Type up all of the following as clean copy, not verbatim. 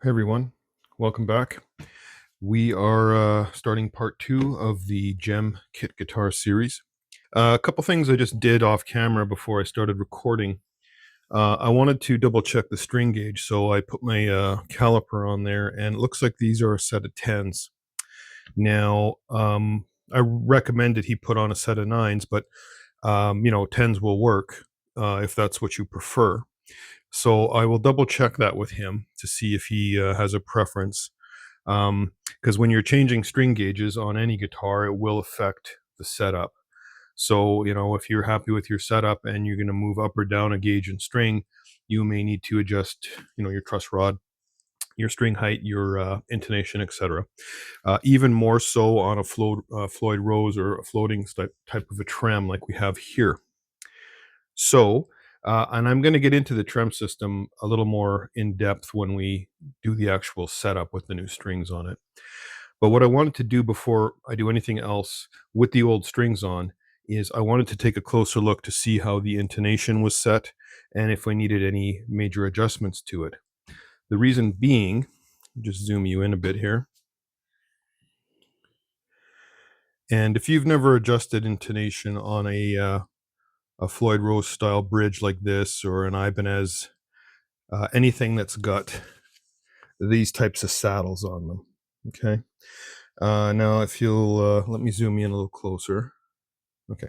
Hey everyone, welcome back. We are starting part 2 of the Jem kit guitar series. A couple things I just did off camera before I started recording. I wanted to double check the string gauge, so I put my caliper on there, and it looks like these are a set of 10s. Now, I recommended he put on a set of 9s, but 10s will work if that's what you prefer. So I will double check that with him to see if he has a preference. Because when you're changing string gauges on any guitar, it will affect the setup. So, if you're happy with your setup and you're going to move up or down a gauge and string, you may need to adjust, your truss rod, your string height, your intonation, etc. Even more so on a Floyd Rose or a floating type of a trem like we have here. So, and I'm going to get into the trem system a little more in depth when we do the actual setup with the new strings on it. But what I wanted to do before I do anything else with the old strings on is I wanted to take a closer look to see how the intonation was set and if I needed any major adjustments to it. The reason being, just zoom you in a bit here. And if you've never adjusted intonation on a Floyd Rose style bridge like this or an Ibanez, anything that's got these types of saddles on them, okay? Now, if you'll let me zoom in a little closer. Okay.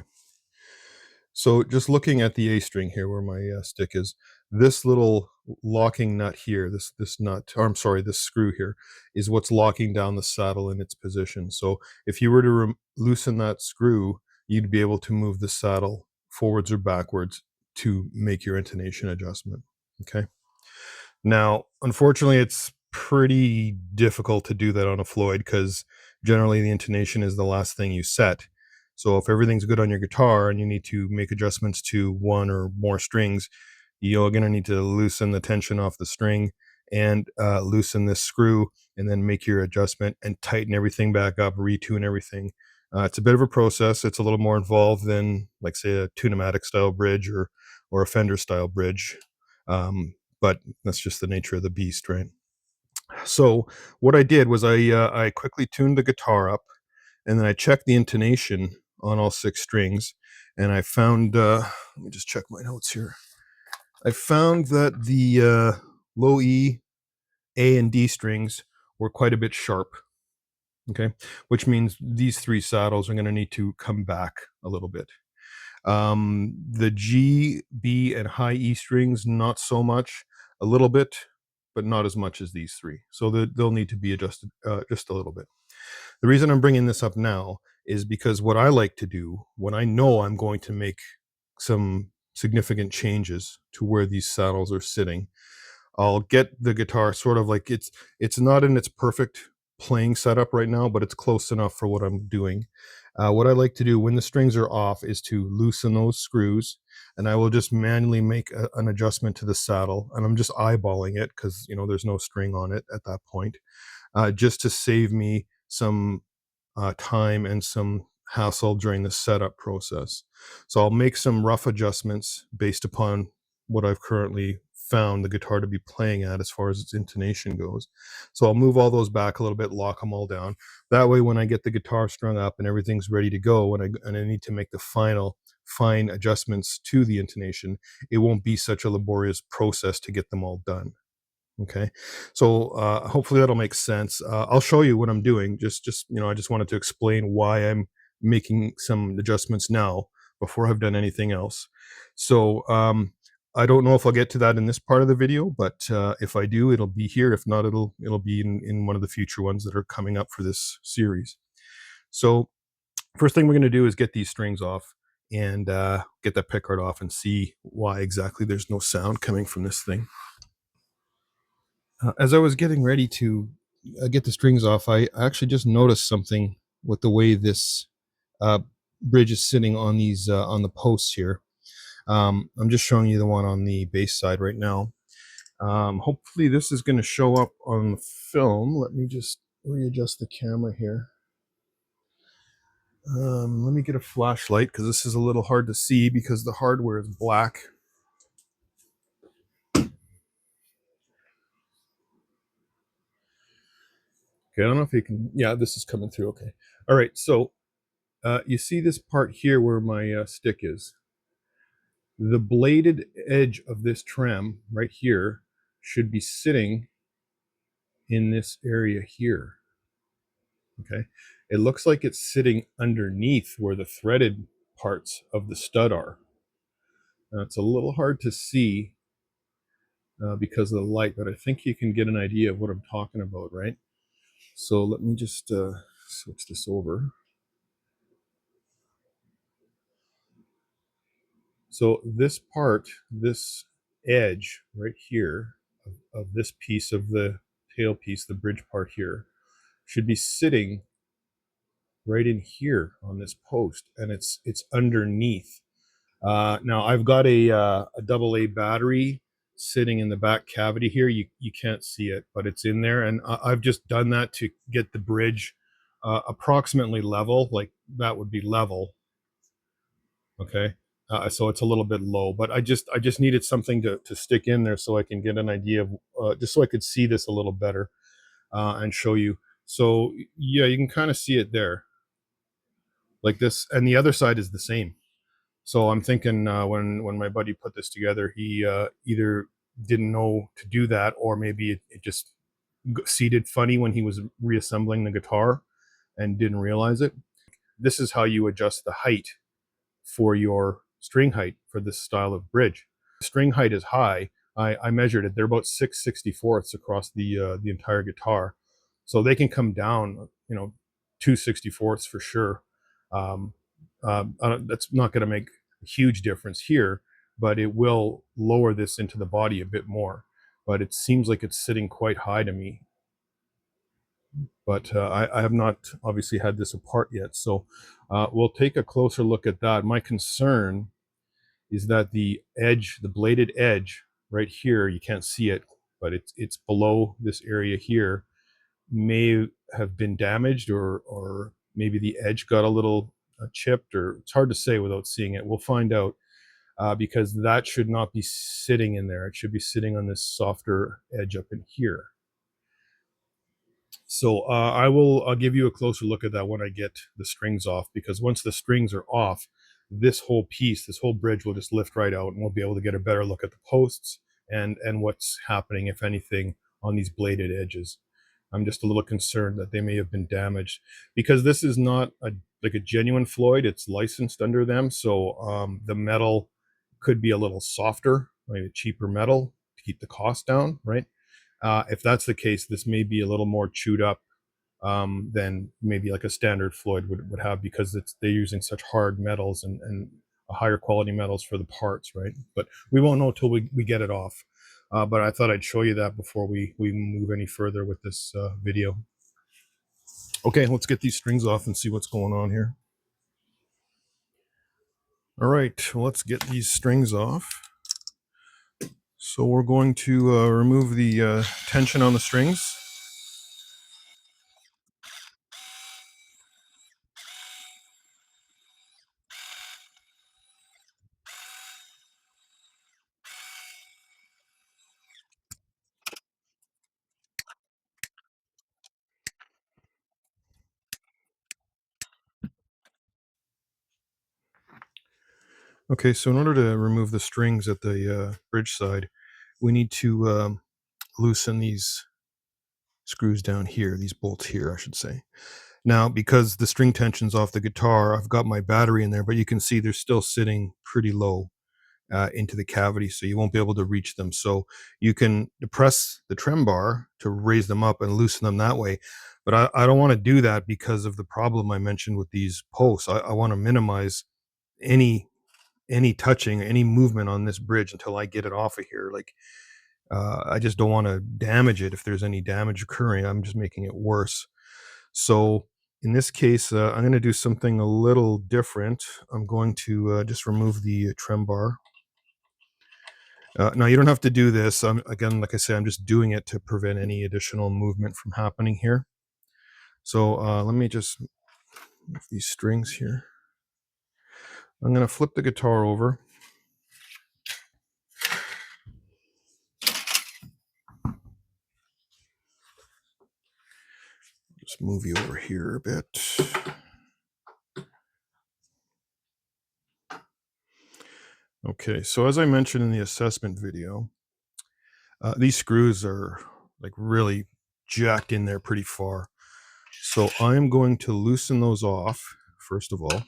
So just looking at the A string here where my stick is, this little locking nut here, this nut, or I'm sorry, this screw here, is what's locking down the saddle in its position. So if you were to loosen that screw, you'd be able to move the saddle forwards or backwards to make your intonation adjustment, okay? Now, unfortunately, it's pretty difficult to do that on a Floyd because generally the intonation is the last thing you set. So if everything's good on your guitar and you need to make adjustments to one or more strings, you're going to need to loosen the tension off the string and loosen this screw and then make your adjustment and tighten everything back up, retune everything. It's a bit of a process. It's a little more involved than, like, say, a Tune-O-Matic style bridge or a Fender style bridge. But that's just the nature of the beast, right? So what I did was I quickly tuned the guitar up, and then I checked the intonation on all 6 strings, and I found let me just check my notes here. I found that the low E, A, and D strings were quite a bit sharp. Okay, which means these 3 saddles are going to need to come back a little bit. The G, B, and high E strings, not so much, a little bit, but not as much as these 3. So they'll need to be adjusted just a little bit. The reason I'm bringing this up now is because what I like to do when I know I'm going to make some significant changes to where these saddles are sitting, I'll get the guitar sort of like it's not in its perfect playing setup right now, but it's close enough for what I'm doing. What I like to do when the strings are off is to loosen those screws, and I will just manually make an adjustment to the saddle, and I'm just eyeballing it because there's no string on it at that point, just to save me some time and some hassle during the setup process. So I'll make some rough adjustments based upon what I've currently found the guitar to be playing at as far as its intonation goes. So I'll move all those back a little bit, lock them all down. That way, when I get the guitar strung up and everything's ready to go, and I need to make the final fine adjustments to the intonation, it won't be such a laborious process to get them all done. Okay, so hopefully that'll make sense. I'll show you what I'm doing. I just wanted to explain why I'm making some adjustments now before I've done anything else. So I don't know if I'll get to that in this part of the video, but if I do, it'll be here. If not, it'll be in one of the future ones that are coming up for this series. So first thing we're going to do is get these strings off and get that pickguard off and see why exactly there's no sound coming from this thing. As I was getting ready to get the strings off, I actually just noticed something with the way this bridge is sitting on these on the posts here. I'm just showing you the one on the bass side right now. Hopefully this is going to show up on the film. Let me just readjust the camera here. Let me get a flashlight because this is a little hard to see because the hardware is black. Okay, I don't know if you can, yeah, this is coming through. Okay. All right, so you see this part here where my stick is. The bladed edge of this trem right here should be sitting in this area here. Okay. It looks like it's sitting underneath where the threaded parts of the stud are. Now, it's a little hard to see because of the light, but I think you can get an idea of what I'm talking about, right? So let me just switch this over. So this part, this edge right here of this piece of the tail piece, the bridge part here, should be sitting right in here on this post, and it's underneath. Now I've got a double A battery sitting in the back cavity here. You can't see it, but it's in there, and I've just done that to get the bridge approximately level. Like that would be level. Okay. So it's a little bit low, but I just needed something to stick in there so I can get an idea of just so I could see this a little better and show you. So yeah, you can kind of see it there like this, and the other side is the same. So I'm thinking when my buddy put this together, he either didn't know to do that, or maybe it just seated funny when he was reassembling the guitar and didn't realize it. This is how you adjust the height for your string height for this style of bridge. String height is high. I measured it. They're about 6/64 across the entire guitar, so they can come down, 2/64 for sure. Um, that's not going to make a huge difference here, but it will lower this into the body a bit more. But it seems like it's sitting quite high to me. But I have not obviously had this apart yet, so we'll take a closer look at that. My concern is that the edge, the bladed edge right here, you can't see it, but it's below this area here, may have been damaged, or maybe the edge got a little chipped, or it's hard to say without seeing it. We'll find out because that should not be sitting in there. It should be sitting on this softer edge up in here. So I'll give you a closer look at that when I get the strings off, because once the strings are off, this whole piece, this whole bridge will just lift right out, and we'll be able to get a better look at the posts and what's happening, if anything, on these bladed edges. I'm just a little concerned that they may have been damaged, because this is not like a genuine Floyd. It's licensed under them, so the metal could be a little softer, like a cheaper metal to keep the cost down, right? If that's the case, this may be a little more chewed up than maybe like a standard Floyd would have, because they're using such hard metals and higher quality metals for the parts, right? But we won't know until we get it off. But I thought I'd show you that before we move any further with this video. Okay, let's get these strings off and see what's going on here. All right, well, let's get these strings off. So we're going to remove the tension on the strings. Okay, so in order to remove the strings at the bridge side, we need to loosen these screws down here, these bolts here, I should say. Now, because the string tension's off the guitar, I've got my battery in there, but you can see they're still sitting pretty low into the cavity, so you won't be able to reach them. So you can depress the trem bar to raise them up and loosen them that way. But I don't want to do that because of the problem I mentioned with these posts. I want to minimize any touching, any movement on this bridge until I get it off of here. Like I just don't want to damage it. If there's any damage occurring, I'm just making it worse. So in this case, I'm going to do something a little different. I'm going to just remove the trem bar. Now you don't have to do this. Again, like I say, I'm just doing it to prevent any additional movement from happening here. So let me just move these strings here. I'm going to flip the guitar over. Let's move you over here a bit. Okay, so as I mentioned in the assessment video, these screws are like really jacked in there pretty far. So I'm going to loosen those off, first of all.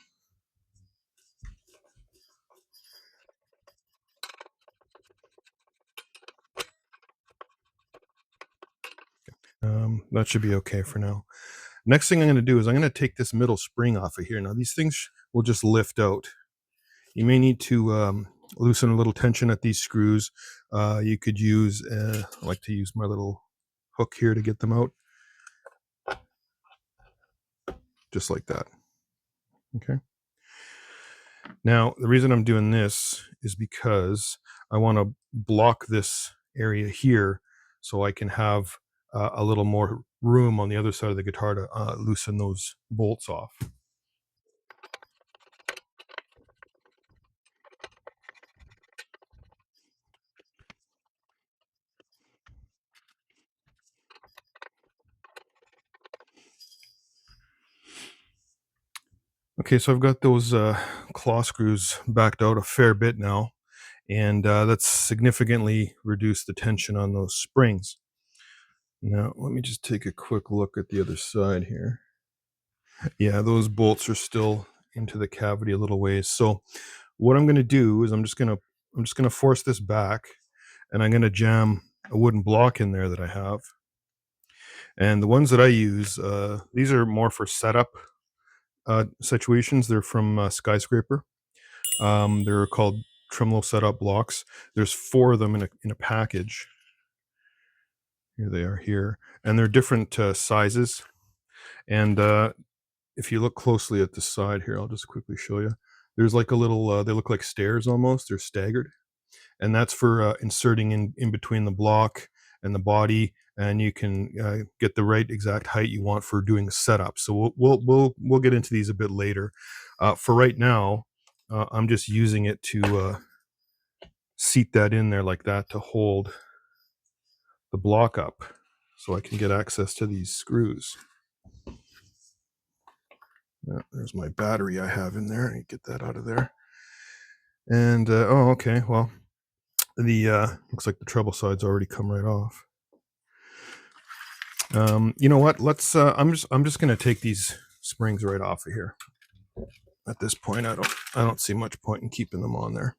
That should be okay for now. Next thing I'm going to do is I'm going to take this middle spring off of here. Now these things will just lift out. You may need to loosen a little tension at these screws. You could use, I like to use my little hook here to get them out. Just like that. Okay. Now, the reason I'm doing this is because I want to block this area here so I can have a little more room on the other side of the guitar to loosen those bolts off. Okay, so I've got those claw screws backed out a fair bit now, and that's significantly reduced the tension on those springs. Now, let me just take a quick look at the other side here. Yeah, those bolts are still into the cavity a little ways. So what I'm going to do is I'm just going to force this back, and I'm going to jam a wooden block in there that I have. And the ones that I use, these are more for setup situations. They're from Skyscraper. They're called tremolo setup blocks. There's 4 of them in a package. Here they are here, and they're different sizes. And if you look closely at the side here, I'll just quickly show you. There's like a little. They look like stairs almost. They're staggered, and that's for inserting in between the block and the body, and you can get the right exact height you want for doing the setup. So we'll get into these a bit later. For right now, I'm just using it to seat that in there like that to hold the block up, so I can get access to these screws. There's my battery I have in there. I get that out of there. And oh, okay. Well, the looks like the treble side's already come right off. You know what? Let's. I'm just gonna take these springs right off of here. At this point, I don't see much point in keeping them on there.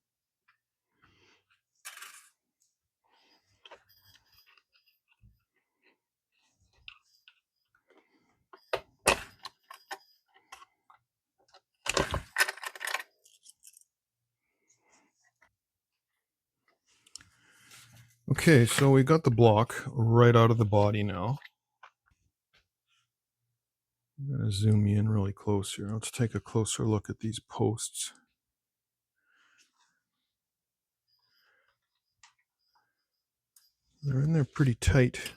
Okay, so we got the block right out of the body now. I'm gonna zoom you in really close here. Let's take a closer look at these posts. They're in there pretty tight.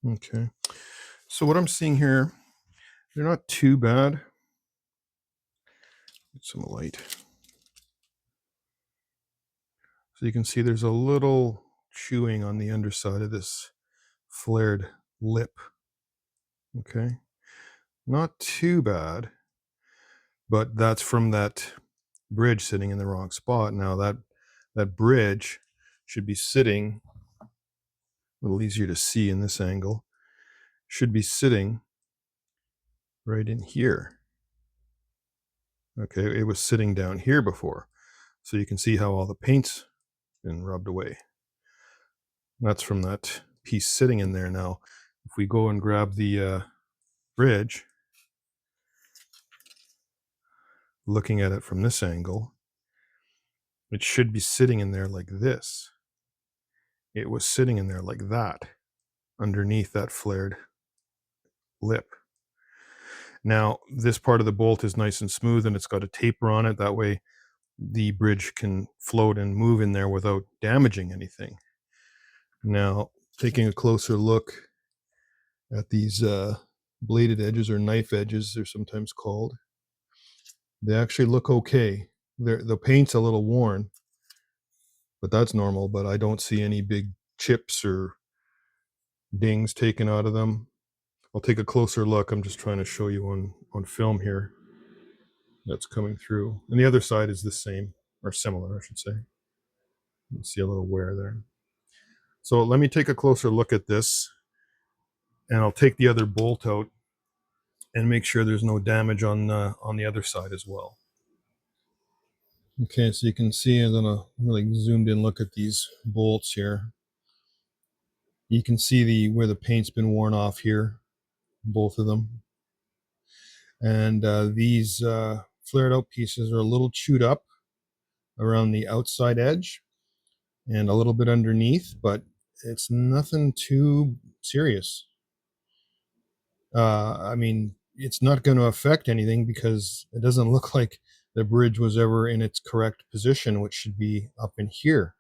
Okay, so what I'm seeing here, they're not too bad. Get some light. So you can see there's a little chewing on the underside of this flared lip. Okay, not too bad, but that's from that bridge sitting in the wrong spot. Now that bridge should be sitting a little easier to see in this angle, should be sitting right in here. Okay, it was sitting down here before, so you can see how all the paint's been rubbed away. That's from that piece sitting in there. Now if we go and grab the bridge, looking at it from this angle, it should be sitting in there like this. It was sitting in there like that, underneath that flared lip. Now, this part of the bolt is nice and smooth, and it's got a taper on it. That way the bridge can float and move in there without damaging anything. Now, taking a closer look at these bladed edges, or knife edges they're sometimes called. They actually look okay. The paint's a little worn, but that's normal. But I don't see any big chips or dings taken out of them. I'll take a closer look. I'm just trying to show you on film here. That's coming through. And the other side is the same, or similar, I should say. You see a little wear there. So let me take a closer look at this, and I'll take the other bolt out and make sure there's no damage on the other side as well. Okay, so you can see, I'm gonna really zoomed in look at these bolts here. You can see where the paint's been worn off here, both of them. And these flared out pieces are a little chewed up around the outside edge and a little bit underneath, but it's nothing too serious. I mean, it's not going to affect anything because it doesn't look like the bridge was ever in its correct position, which should be up in here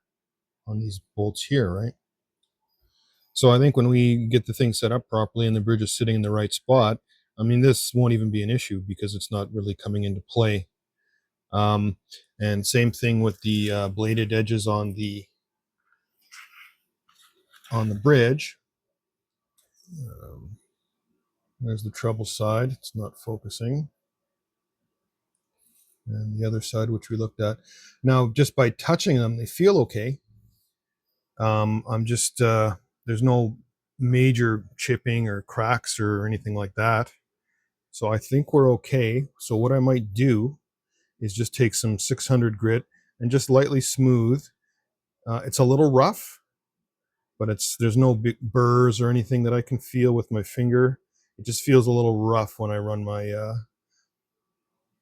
on these bolts here, right? So I think when we get the thing set up properly and the bridge is sitting in the right spot, I mean, this won't even be an issue because it's not really coming into play. And same thing with the bladed edges on the bridge. There's the treble side. It's not focusing. And the other side, which we looked at. Now, just by touching them, they feel okay. I'm just, there's no major chipping or cracks or anything like that. So I think we're okay. So what I might do is just take some 600 grit and just lightly smooth. It's a little rough, but there's no big burrs or anything that I can feel with my finger. It just feels a little rough when I run my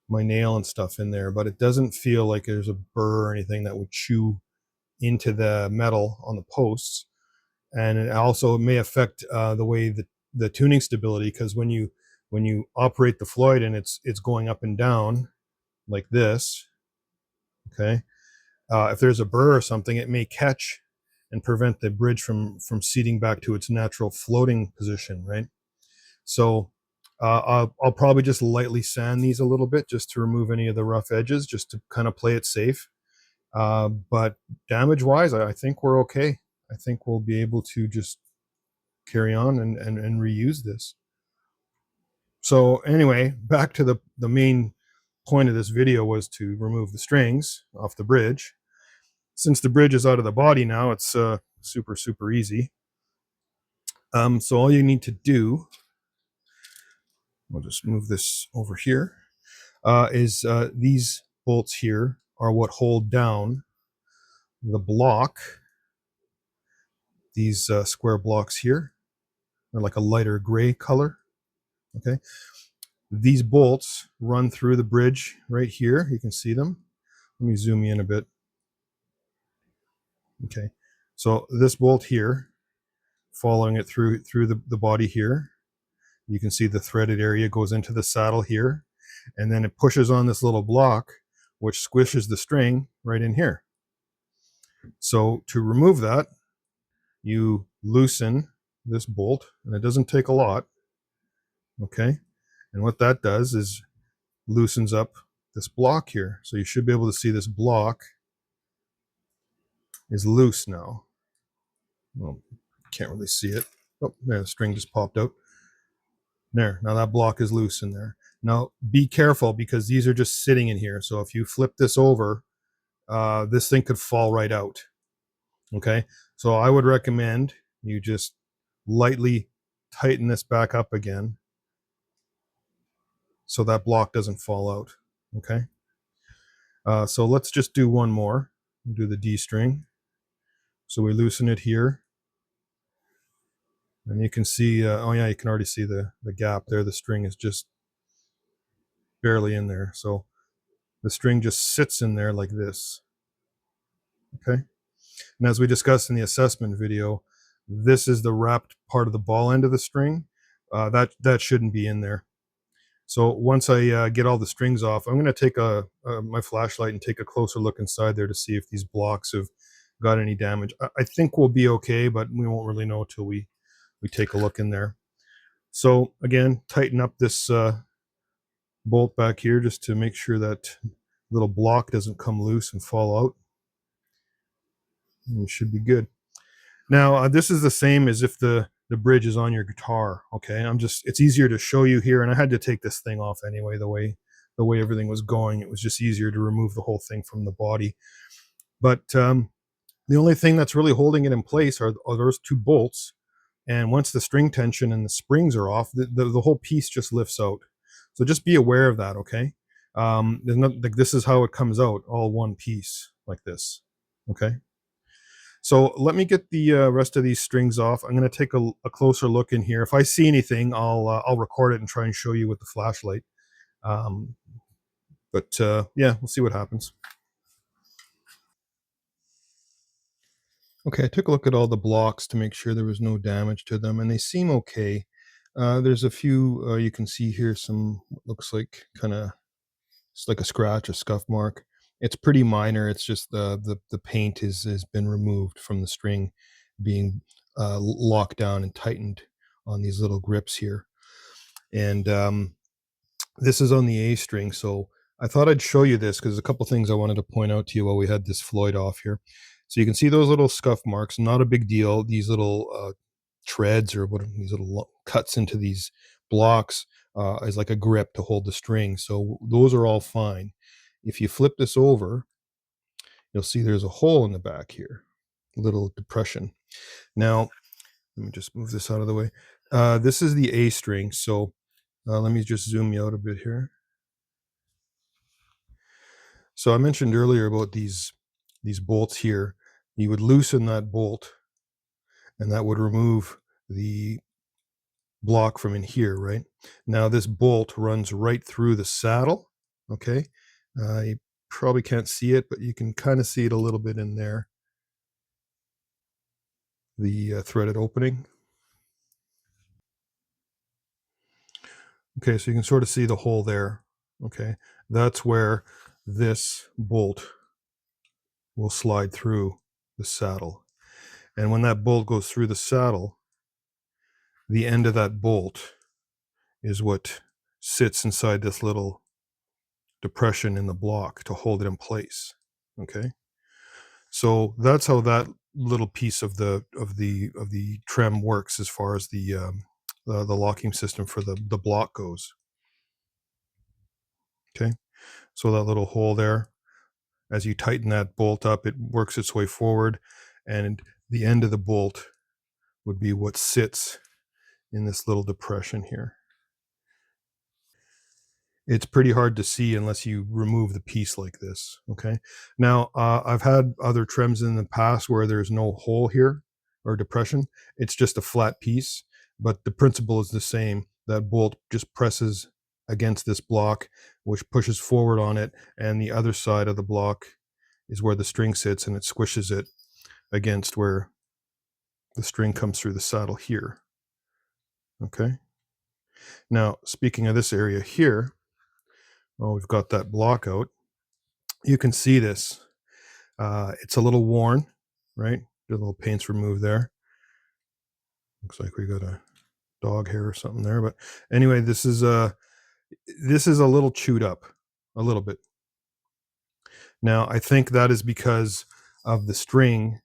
my nail and stuff in there, but it doesn't feel like there's a burr or anything that would chew into the metal on the posts. And it also may affect the way the tuning stability, because when you operate the Floyd and it's going up and down like this, okay, if there's a burr or something, it may catch and prevent the bridge from seating back to its natural floating position, right? So I'll probably just lightly sand these a little bit just to remove any of the rough edges, just to kind of play it safe. But damage wise, I think we're okay. I think we'll be able to just carry on and reuse this. So anyway, back to the main point of this video was to remove the strings off the bridge. Since the bridge is out of the body now, it's super easy. So all you need to do, we'll just move this over here, is these bolts here are what hold down the block. These square blocks here are like a lighter gray color. Okay, these bolts run through the bridge right here. You can see them. Let me zoom in a bit. Okay, so this bolt here, following it through the body here, you can see the threaded area goes into the saddle here, and then it pushes on this little block, which squishes the string right in here. So to remove that, you loosen this bolt, and it doesn't take a lot. Okay, and what that does is loosens up this block here. So you should be able to see this block is loose now. Well, can't really see it. Oh, there, the string just popped out. There, now that block is loose in there. Now be careful, because these are just sitting in here. So if you flip this over, this thing could fall right out. Okay, so I would recommend you just lightly tighten this back up again so that block doesn't fall out. Okay, so let's just do one more. We'll do the D string. So we loosen it here, and you can see, oh yeah, you can already see the gap there. The string is just barely in there. So the string just sits in there like this. Okay, and as we discussed in the assessment video, this is the wrapped part of the ball end of the string. That shouldn't be in there. So once I get all the strings off, I'm going to take my flashlight and take a closer look inside there to see if these blocks have got any damage. I think we'll be okay, but we won't really know till we take a look in there. So again, tighten up this bolt back here just to make sure that little block doesn't come loose and fall out. And you should be good. Now, this is the same as if the bridge is on your guitar. Okay, it's easier to show you here, and I had to take this thing off anyway. The way everything was going, it was just easier to remove the whole thing from the body. But the only thing that's really holding it in place are those two bolts. And once the string tension and the springs are off, the whole piece just lifts out. So just be aware of that, okay? Like, this is how it comes out, all one piece like this, okay? So let me get the rest of these strings off. I'm going to take a closer look in here. If I see anything, I'll record it and try and show you with the flashlight. Yeah, we'll see what happens. Okay, I took a look at all the blocks to make sure there was no damage to them, and they seem okay. There's a few you can see here, some looks like it's like a scratch, a scuff mark. It's pretty minor. It's just the paint has been removed from the string, being locked down and tightened on these little grips here. And this is on the A string, so I thought I'd show you this because there's a couple things I wanted to point out to you while we had this Floyd off here. So you can see those little scuff marks, not a big deal. These little treads, or what, these little cuts into these blocks is like a grip to hold the string. So those are all fine. If you flip this over, you'll see there's a hole in the back here, a little depression. Now, let me just move this out of the way. This is the A string. So let me just zoom you out a bit here. So I mentioned earlier about these bolts here. You would loosen that bolt, and that would remove the block from in here, right? Now this bolt runs right through the saddle, okay? You probably can't see it, but you can kind of see it a little bit in there. The threaded opening. Okay, so you can sort of see the hole there, okay? That's where this bolt will slide through the saddle. And when that bolt goes through the saddle, the end of that bolt is what sits inside this little depression in the block to hold it in place, okay? So that's how that little piece of the trem works as far as the locking system for the block goes. Okay, so that little hole there, as you tighten that bolt up, it works its way forward, and the end of the bolt would be what sits in this little depression here. It's pretty hard to see unless you remove the piece like this, okay? Now, I've had other trims in the past where there's no hole here or depression. It's just a flat piece, but the principle is the same. That bolt just presses against this block, which pushes forward on it, and the other side of the block is where the string sits, and it squishes it against where the string comes through the saddle here, okay? Now, speaking of this area here, well, we've got that block out. You can see this. It's a little worn, right? The little paint's removed there. Looks like we got a dog hair or something there. But anyway, this is a little chewed up, a little bit. Now, I think that is because of the string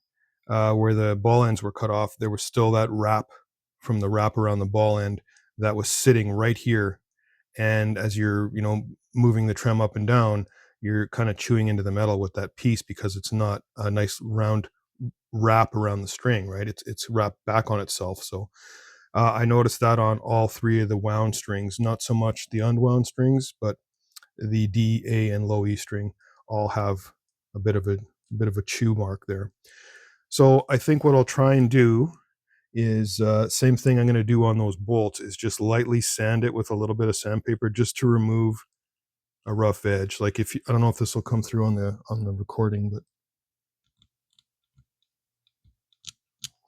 where the ball ends were cut off. There was still that wrap from the wrap around the ball end that was sitting right here. And as you're, moving the trem up and down, you're kind of chewing into the metal with that piece because it's not a nice round wrap around the string, right? It's wrapped back on itself. So I noticed that on all three of the wound strings, not so much the unwound strings, but the D, A, and low E string all have a bit of a chew mark there. So I think what I'll try and do is same thing I'm going to do on those bolts is just lightly sand it with a little bit of sandpaper just to remove a rough edge. Like I don't know if this will come through on the recording, but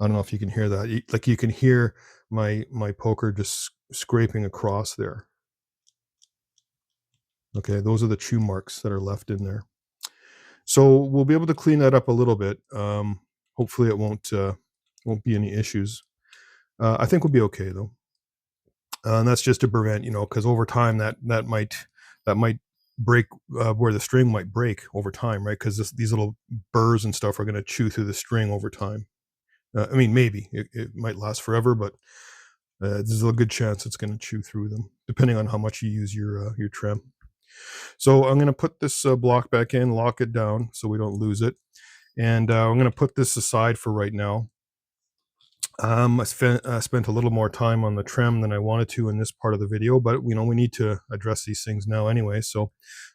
I don't know if you can hear that. Like you can hear my poker just scraping across there. Okay, those are the chew marks that are left in there. So we'll be able to clean that up a little bit. Hopefully it won't be any issues. I think we'll be okay though. And that's just to prevent, because over time that might break, where the string might break over time, right? Because these little burrs and stuff are going to chew through the string over time. I mean, maybe it might last forever, but there's a good chance it's going to chew through them, depending on how much you use your trem. So I'm going to put this block back in, lock it down so we don't lose it, and I'm going to put this aside for right now. I spent a little more time on the trem than I wanted to in this part of the video, but we need to address these things now anyway, so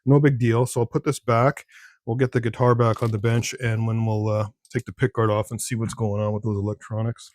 no big deal. So I'll put this back. We'll get the guitar back on the bench, and when we'll take the pick guard off and see what's going on with those electronics.